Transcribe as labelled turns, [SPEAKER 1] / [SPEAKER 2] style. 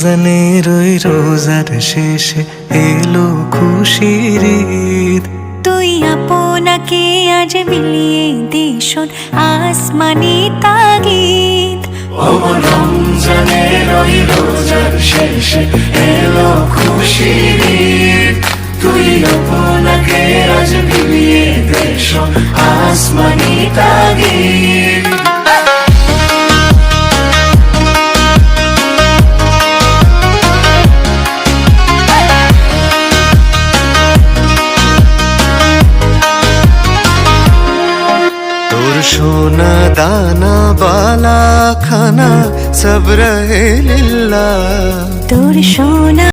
[SPEAKER 1] রমজানের ওই রোজার শেষে এলো খুশির ঈদ।
[SPEAKER 2] তুই আপনাকে আজ বিলিয়ে দে শোন আসমানি তাগিদ।
[SPEAKER 1] ও রমজানের ওই রোজার শেষে এলো খুশির ঈদ। তুই আপনাকে আজ বিলিয়ে দে শোন আসমানি তাগিদ। सोना दाना बाला खाना सब रहे लिल्ला।
[SPEAKER 2] তোর সোনা